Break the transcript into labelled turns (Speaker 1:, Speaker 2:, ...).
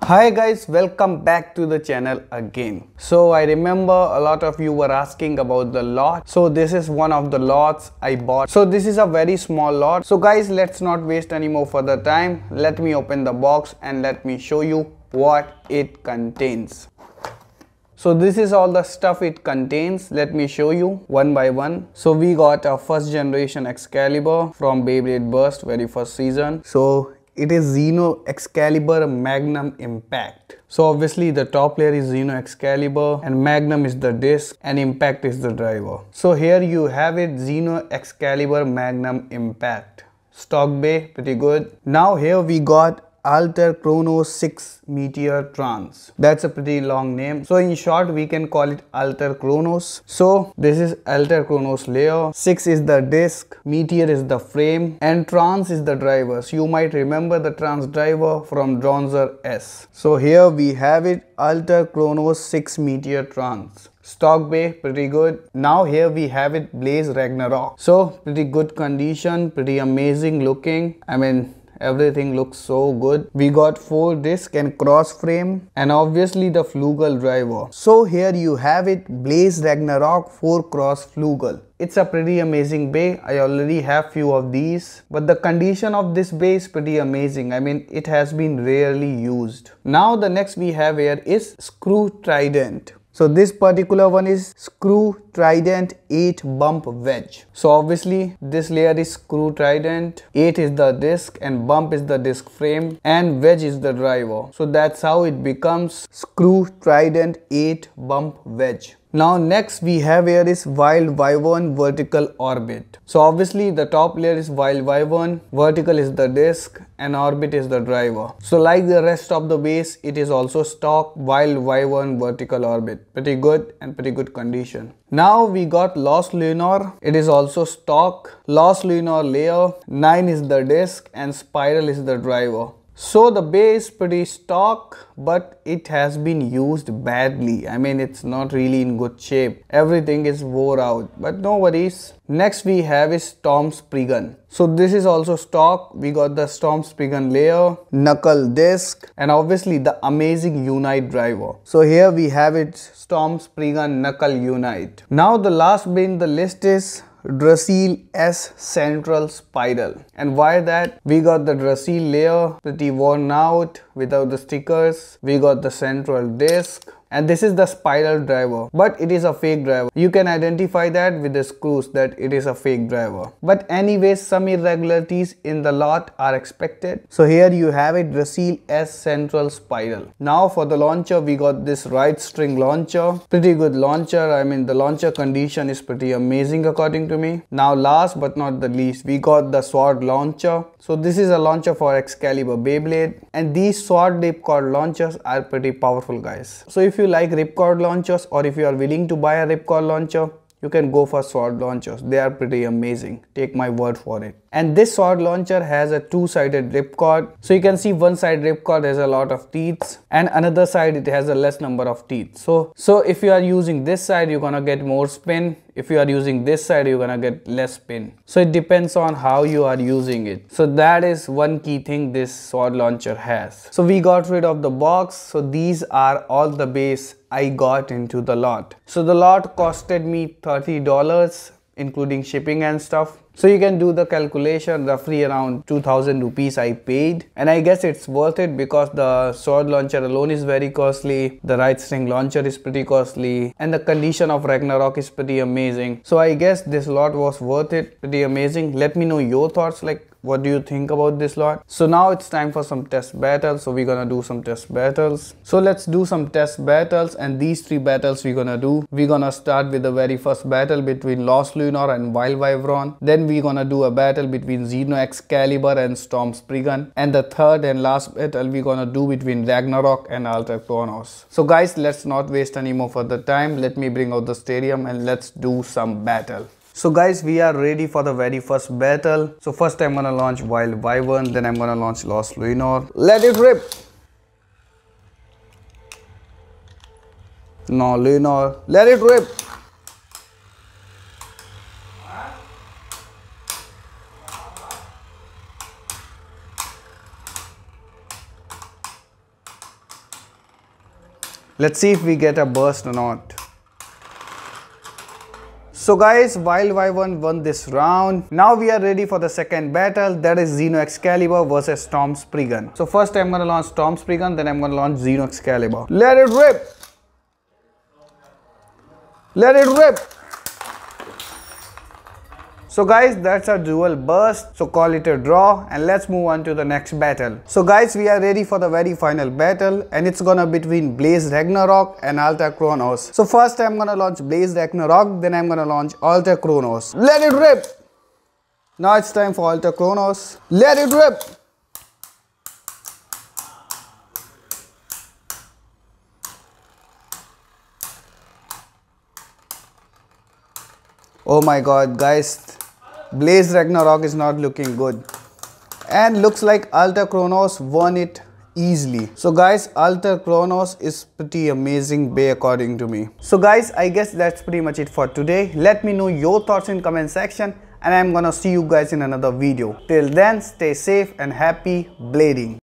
Speaker 1: Hi guys, welcome back to the channel again. So I remember a lot of you were asking about the lot. So this is one of the lots I bought. So this is a very small lot. So guys, let's not waste any more further time. Let me open the box and let me show you what it contains. So this is all the stuff it contains. Let me show you one by one. So we got a first generation Excalibur from Beyblade Burst, very first season. So it is Xeno Excalibur Magnum Impact. So obviously the top layer is Xeno Excalibur and Magnum is the disc and Impact is the driver. So here you have it, Xeno Excalibur Magnum Impact. Stock bay, pretty good. Now here we got Alter Chronos 6 Meteor Trans. That's a pretty long name. So in short, we can call it Alter Chronos. So this is Alter Chronos layer. 6 is the disc, Meteor is the frame, and Trans is the driver. So you might remember the Trans driver from Dronzer S. So here we have it, Alter Chronos 6 Meteor Trans. Stock bay, pretty good. Now here we have it, Blaze Ragnarok. So pretty good condition, pretty amazing looking. I mean, everything looks so good. We got 4 disc and cross frame and obviously the Flugel driver. So here you have it, Blaze Ragnarok 4 cross Flugel. It's a pretty amazing bay. I already have few of these, but the condition of this bay is pretty amazing. I mean, it has been rarely used. Now the next we have here is Screw Trident. So this particular one is Screw Trident 8 Bump Wedge. So obviously this layer is Screw Trident, 8 is the disc and bump is the disc frame and wedge is the driver. So that's how it becomes Screw Trident 8 Bump Wedge. Now next we have here is Wild Wyvern Vertical Orbit. So obviously the top layer is Wild Wyvern, vertical is the disc and orbit is the driver. So like the rest of the base, it is also stock Wild Wyvern Vertical Orbit. Pretty good and pretty good condition. Now we got Lost Lunar. It is also stock. Lost Lunar layer, 9 is the disc and spiral is the driver. So the bay is pretty stock, but it has been used badly. I mean, it's not really in good shape. Everything is wore out, but no worries. Next we have is Storm Spriggan. So this is also stock. We got the Storm Spriggan layer, knuckle disc and obviously the amazing Unite driver. So here we have it, Storm Spriggan Knuckle Unite. Now the last bay in the list is Drasil S Central Spiral. And why that? We got the Drasil layer, pretty worn out without the stickers. We got the central disc. And this is the spiral driver, but it is a fake driver. You can identify that with the screws that it is a fake driver. But anyways, some irregularities in the lot are expected. So here you have it, Drasil S Central Spiral. Now for the launcher, we got this right string launcher. Pretty good launcher. I mean, the launcher condition is pretty amazing according to me. Now last but not the least, we got the sword launcher. So this is a launcher for Excalibur Beyblade. And these sword ripcord launchers are pretty powerful, guys. So if you like ripcord launchers or if you are willing to buy a ripcord launcher, you can go for sword launchers. They are pretty amazing. Take my word for it. And this sword launcher has a two-sided ripcord. So you can see one side ripcord has a lot of teeth and another side it has a less number of teeth. So if you are using this side, you're gonna get more spin. If you are using this side, you're gonna get less spin. So it depends on how you are using it. So that is one key thing this sword launcher has. So we got rid of the box. So these are all the base I got into the lot. So the lot costed me $30 including shipping and stuff. So you can do the calculation, roughly around 2000 rupees I paid, and I guess it's worth it because the sword launcher alone is very costly, the right string launcher is pretty costly, and the condition of Ragnarok is pretty amazing. So I guess this lot was worth it, pretty amazing. Let me know your thoughts, like what do you think about this lot? So now it's time for some test battles. So we're gonna do some test battles. So let's do some test battles, and these 3 battles we're gonna do. We're gonna start with the very first battle between Lost Lunar and Wild Wyvern. Then we're gonna do a battle between Xeno Excalibur and Storm Spriggan. And the third and last battle we're gonna do between Ragnarok and Alter Chronos. So guys, let's not waste any more further time. Let me bring out the stadium and let's do some battle. So guys, we are ready for the very first battle. So first I'm gonna launch Wild Wyvern, then I'm gonna launch Lost Lunar. Let it rip! No, Lunar. Let it rip! Let's see if we get a burst or not. So guys, Wild Wyvern won this round. Now we are ready for the second battle, that is Xeno Excalibur versus Storm Spriggan. So first I'm gonna launch Storm Spriggan, then I'm gonna launch Xeno Excalibur. Let it rip! Let it rip! So guys, that's a dual burst, so call it a draw, and let's move on to the next battle. So guys, we are ready for the very final battle, and it's gonna be between Blaze Ragnarok and Alter Chronos. So first I'm gonna launch Blaze Ragnarok, then I'm gonna launch Alter Chronos. Let it rip! Now it's time for Alter Chronos. Let it rip! Oh my god guys, Blaze Ragnarok is not looking good, and looks like Alter Chronos won it easily. So guys, Alter Chronos is pretty amazing bay according to me. So guys, I guess that's pretty much it for today. Let me know your thoughts in comment section, and I'm gonna see you guys in another video. Till then, stay safe and happy blading.